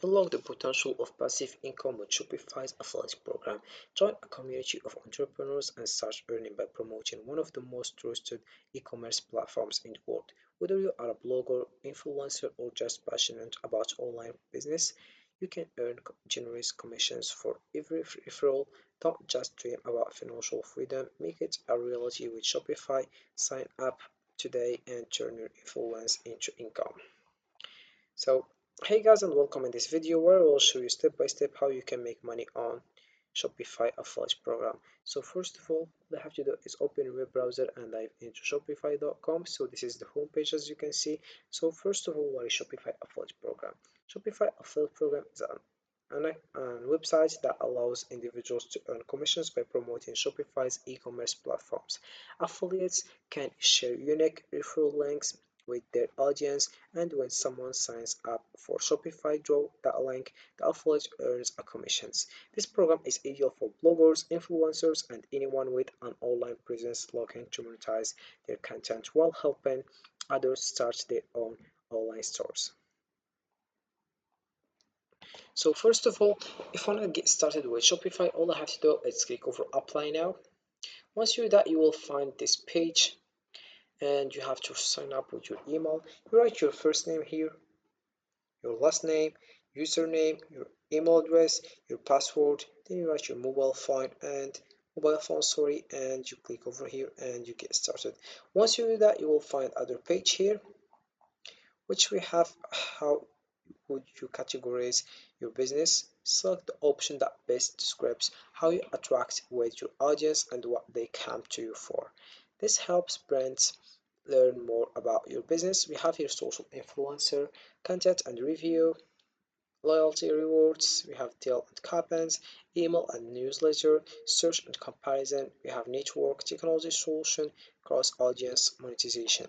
Unlock the potential of passive income with Shopify's affiliate program. Join a community of entrepreneurs and start earning by promoting one of the most trusted e-commerce platforms in the world. Whether you are a blogger, influencer, or just passionate about online business, you can earn generous commissions for every referral. Don't just dream about financial freedom, make it a reality with Shopify. Sign up today and turn your influence into income. So hey guys, and welcome in this video where I will show you step by step how you can make money on Shopify affiliate program. So first of all you have to do is open your web browser and dive into shopify.com. So this is the home page as you can see. So first of all, what is Shopify affiliate program? Shopify affiliate program is an website that allows individuals to earn commissions by promoting Shopify's e-commerce platforms. Affiliates can share unique referral links with their audience, and when someone signs up for Shopify draw that link, the affiliate earns a commissions. This program is ideal for bloggers, influencers, and anyone with an online presence looking to monetize their content while helping others start their own online stores. So first of all, if you want to get started with Shopify, all I have to do is click over apply now. Once you do that, you will find this page and you have to sign up with your email. You write your first name here, your last name, username, your email address, your password, then you write your mobile phone, sorry, and you click over here and you get started. Once you do that, you will find other page here, which we have how would you categorize your business. Select the option that best describes how you attract with your audience and what they come to you for. This helps brands learn more about your business. We have here social influencer, content and review, loyalty rewards, we have deal and coupons, email and newsletter, search and comparison, we have network, technology solution, cross audience monetization.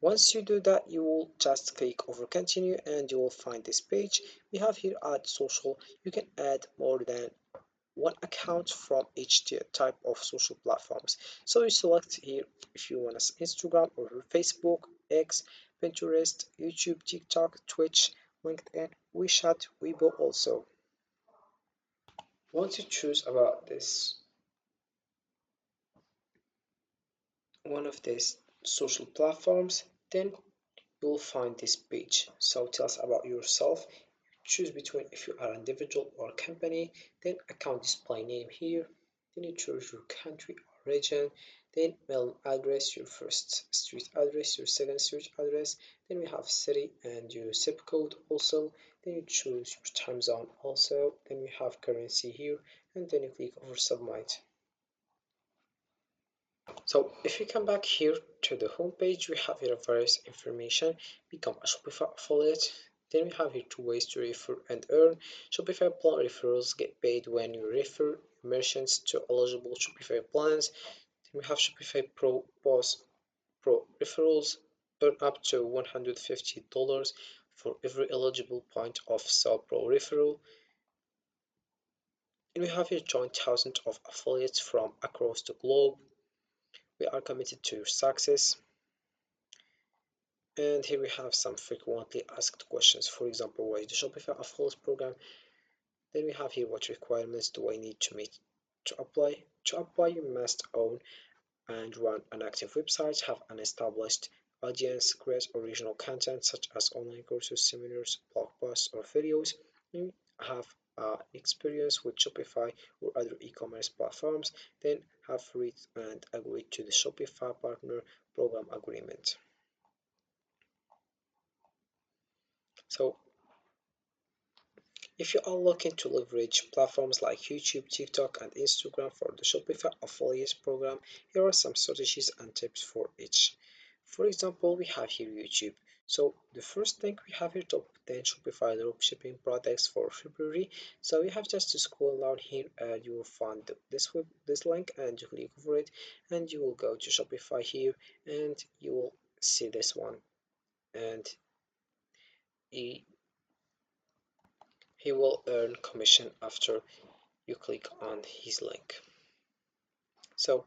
Once you do that, you will just click over continue and you will find this page. We have here add social. You can add more than one account from each type of social platforms. So you select here if you want Instagram or Facebook, X, Pinterest, YouTube, TikTok, Twitch, LinkedIn, WeChat, Weibo also. Once you choose about this one of these social platforms, then you will find this page. So tell us about yourself. Choose between if you are an individual or a company, then account display name here, then you choose your country or region, then mail address, your first street address, your second street address, then we have city and your zip code also, then you choose your time zone also, then we have currency here, and then you click over submit. So if you come back here to the home page, we have here various information. Become a Shopify affiliate. Then we have here two ways to refer and earn. Shopify plan referrals get paid when you refer merchants to eligible Shopify plans. Then we have Shopify Pro Boss Pro referrals, earn up to $150 for every eligible point of sale pro referral. And we have here join thousands of affiliates from across the globe. We are committed to your success. And here we have some frequently asked questions. For example, what is the Shopify affiliate program? Then we have here what requirements do I need to meet to apply. To apply, you must own and run an active website, have an established audience, create original content such as online courses, seminars, blog posts, or videos. You have experience with Shopify or other e-commerce platforms, then have read and agreed to the Shopify Partner Program Agreement. So if you are looking to leverage platforms like YouTube, TikTok, and Instagram for the Shopify affiliate program, here are some strategies and tips for each. For example, we have here YouTube. So the first thing we have here top 10 Shopify dropshipping products for February. So you have just to scroll down here and you will find this link and you click over it and you will go to Shopify here and you will see this one and he will earn commission after you click on his link. So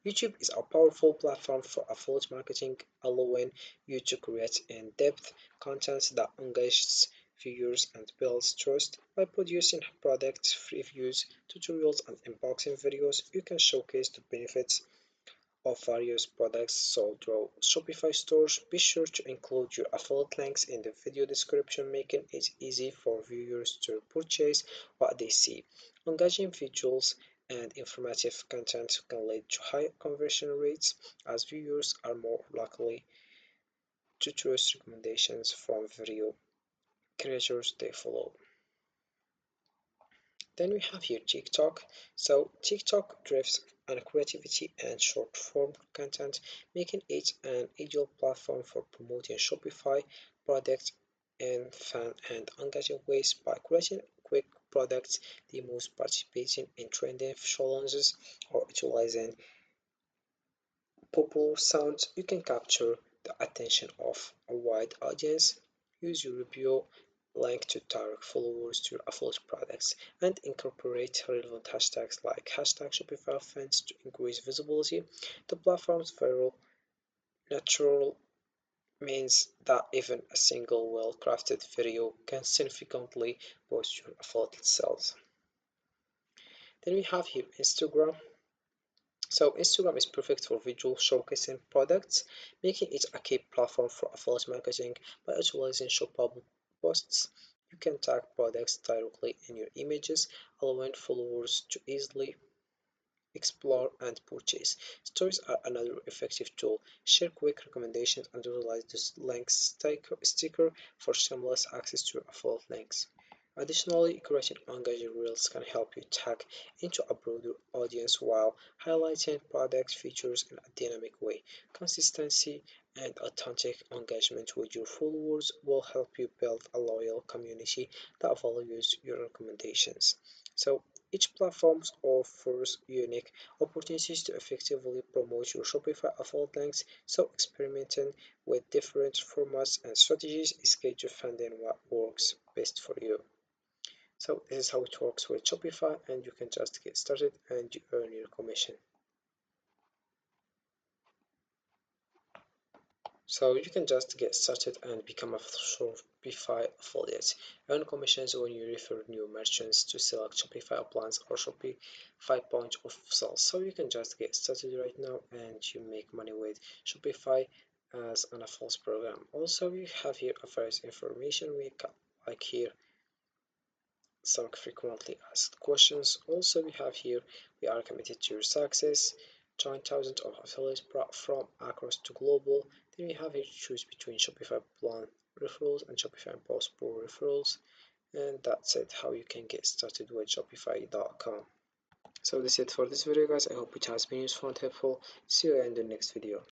YouTube is a powerful platform for affiliate marketing, allowing you to create in-depth content that engages viewers and builds trust. By producing product reviews, tutorials, and unboxing videos, you can showcase the benefits of various products sold through Shopify stores. Be sure to include your affiliate links in the video description, making it easy for viewers to purchase what they see. Engaging visuals and informative content can lead to high conversion rates as viewers are more likely to trust recommendations from video creators they follow. Then we have here TikTok. So TikTok drives on creativity and short form content, making it an ideal platform for promoting Shopify products in fun and engaging ways. By creating quick products demos, participating in trending challenges, or utilizing popular sounds, you can capture the attention of a wide audience. Use your review link to direct followers to your affiliate products and incorporate relevant hashtags like hashtag Shopify fans to increase visibility. The platform's viral natural means that even a single well-crafted video can significantly boost your affiliate sales. Then we have here Instagram. So Instagram is perfect for visual showcasing products, making it a key platform for affiliate marketing. By utilizing shoppable posts, you can tag products directly in your images, allowing followers to easily explore and purchase. Stories are another effective tool. Share quick recommendations and utilize the links sticker for seamless access to affiliate links. Additionally, creating engaging reels can help you tap into a broader audience while highlighting product features in a dynamic way. Consistency and authentic engagement with your followers will help you build a loyal community that values your recommendations. So each platform offers unique opportunities to effectively promote your Shopify affiliate links, so experimenting with different formats and strategies is key to finding what works best for you. So this is how it works with Shopify, and you can just get started and you earn your commission. So you can just get started and become a Shopify affiliate. Earn commissions when you refer new merchants to select Shopify plans or Shopify point of sale. So you can just get started right now and you make money with Shopify as an affiliate program. Also, we have here a various information we can like here some frequently asked questions. Also, we have here, we are committed to your success. Join thousands of affiliates from across to global. Then we have here to choose between Shopify plan referrals and Shopify Post Pro referrals. And that's it, how you can get started with Shopify.com. So that's it for this video, guys. I hope it has been useful and helpful. See you in the next video.